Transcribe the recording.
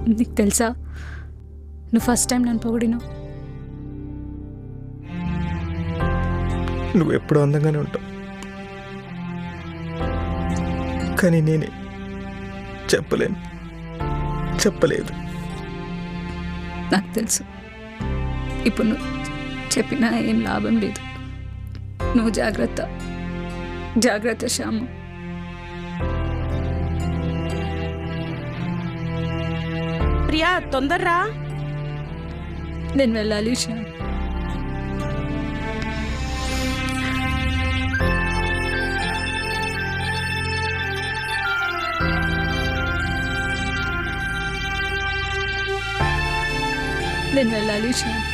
నీకు తెలుసా, నువ్వు ఫస్ట్ టైం నన్ను పొగిడినావు. నువ్వు ఎప్పుడు అందంగానే ఉంటావు, కానీ నేనే చెప్పలేదు. నాకు తెలుసు. ఇప్పుడు నువ్వు చెప్పినా ఏం లాభం లేదు. నువ్వు జాగ్రత్త శ్యాము. ప్రియా, తొందర్రా. నేను వెళ్ళాలి శ్యామ్. నేను వెళ్ళాలి శ్యామ్.